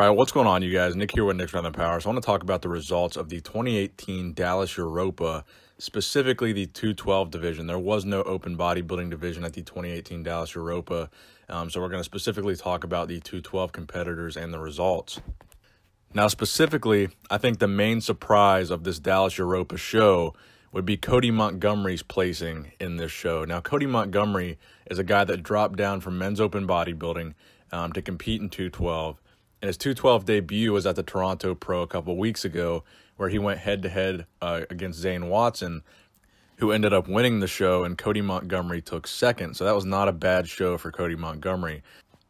All right, what's going on, you guys? Nick here with Nick's Strength and Power. So I want to talk about the results of the 2018 Dallas Europa, specifically the 212 division. There was no open bodybuilding division at the 2018 Dallas Europa, so we're going to specifically talk about the 212 competitors and the results. Now, specifically, I think the main surprise of this Dallas Europa show would be Cody Montgomery's placing in this show. Now, Cody Montgomery is a guy that dropped down from men's open bodybuilding to compete in 212. And his 212 debut was at the Toronto Pro a couple weeks ago, where he went head-to-head against Zane Watson, who ended up winning the show, and Cody Montgomery took second. So that was not a bad show for Cody Montgomery.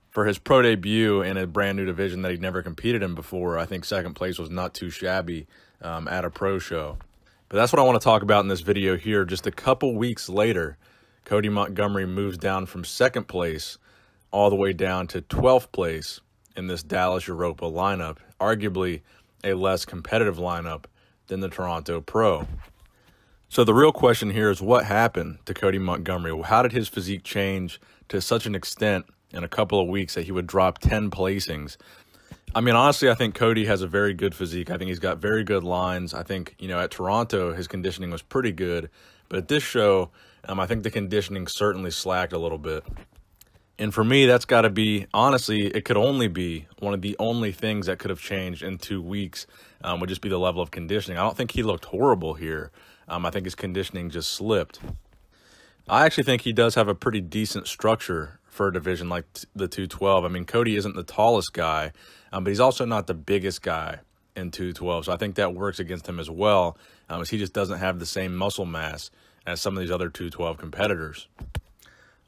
For his pro debut in a brand-new division that he'd never competed in before, I think second place was not too shabby at a pro show. But that's what I want to talk about in this video here. Just a couple weeks later, Cody Montgomery moves down from second place all the way down to 12th place in this Dallas Europa lineup, arguably a less competitive lineup than the Toronto Pro. So the real question here is, what happened to Cody Montgomery? How did his physique change to such an extent in a couple of weeks that he would drop 10 placings? I mean, honestly, I think Cody has a very good physique. I think he's got very good lines. I think, at Toronto, his conditioning was pretty good. But at this show, I think the conditioning certainly slacked a little bit. And for me, that's got to be, honestly, it could only be one of the only things that could have changed in 2 weeks would just be the level of conditioning. I don't think he looked horrible here. I think his conditioning just slipped. I actually think he does have a pretty decent structure for a division like the 212. I mean, Cody isn't the tallest guy, but he's also not the biggest guy in 212. So I think that works against him as well, as he just doesn't have the same muscle mass as some of these other 212 competitors.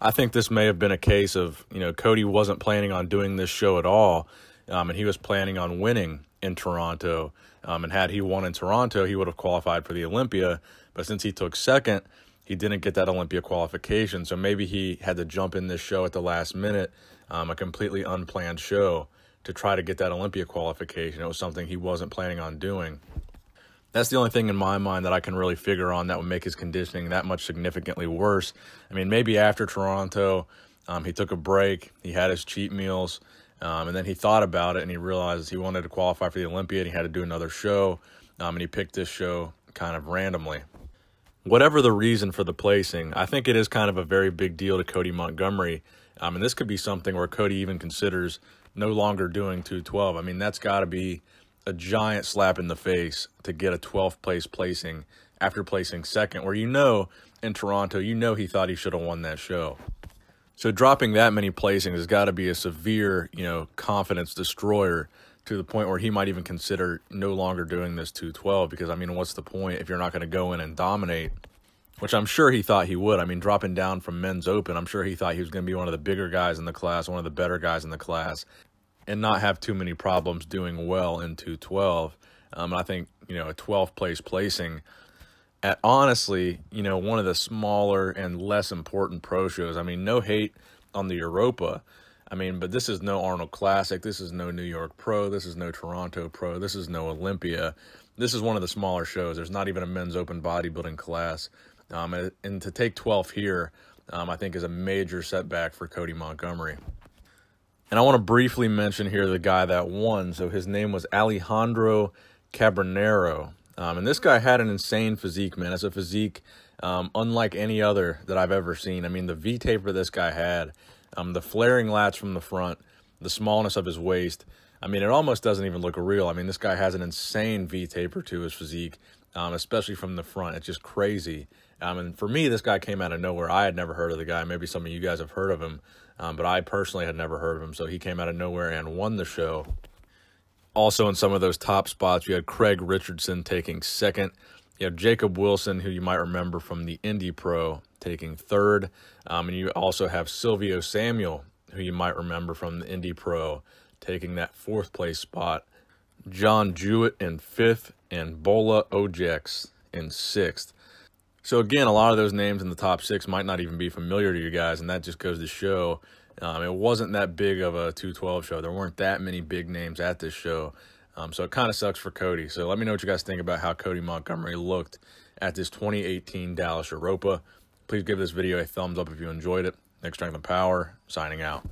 I think this may have been a case of, Cody wasn't planning on doing this show at all, and he was planning on winning in Toronto. And had he won in Toronto, he would have qualified for the Olympia. But since he took second, he didn't get that Olympia qualification. So maybe he had to jump in this show at the last minute, a completely unplanned show, to try to get that Olympia qualification. It was something he wasn't planning on doing. That's the only thing in my mind that I can really figure on that would make his conditioning that much significantly worse. I mean, maybe after Toronto, he took a break, he had his cheat meals, and then he thought about it and he realized he wanted to qualify for the Olympia and he had to do another show, and he picked this show kind of randomly. Whatever the reason for the placing, I think it is kind of a very big deal to Cody Montgomery, and this could be something where Cody even considers no longer doing 212. I mean, that's got to be a giant slap in the face to get a 12th place placing after placing second, where in Toronto, he thought he should have won that show. So dropping that many placings has got to be a severe, confidence destroyer, to the point where he might even consider no longer doing this 212, because, I mean, what's the point if you're not going to go in and dominate, which I'm sure he thought he would. I mean, dropping down from men's open, I'm sure he thought he was going to be one of the bigger guys in the class, one of the better guys in the class, and not have too many problems doing well in 212. I think, a 12th place placing at, honestly, one of the smaller and less important pro shows. I mean, no hate on the Europa. I mean, but this is no Arnold Classic. This is no New York Pro. This is no Toronto Pro. This is no Olympia. This is one of the smaller shows. There's not even a men's open bodybuilding class. And to take 12th here, I think is a major setback for Cody Montgomery. And I want to briefly mention here the guy that won. So his name was Alejandro Cabronero. And this guy had an insane physique, man. It's a physique unlike any other that I've ever seen. I mean, the V-taper this guy had, the flaring lats from the front, the smallness of his waist. I mean, it almost doesn't even look real. I mean, this guy has an insane V-taper to his physique, especially from the front. It's just crazy. And for me, this guy came out of nowhere. I had never heard of the guy. Maybe some of you guys have heard of him. But I personally had never heard of him, so he came out of nowhere and won the show. Also in some of those top spots, you had Craig Richardson taking second. You have Jacob Wilson, who you might remember from the Indy Pro, taking third. And you also have Silvio Samuel, who you might remember from the Indy Pro, taking that 4th place spot. John Jewett in 5th, and Bola Ojex in 6th. So again, a lot of those names in the top 6 might not even be familiar to you guys, and that just goes to show it wasn't that big of a 212 show. There weren't that many big names at this show, so it kind of sucks for Cody. So let me know what you guys think about how Cody Montgomery looked at this 2018 Dallas Europa. Please give this video a thumbs up if you enjoyed it. Nick Strength and Power, signing out.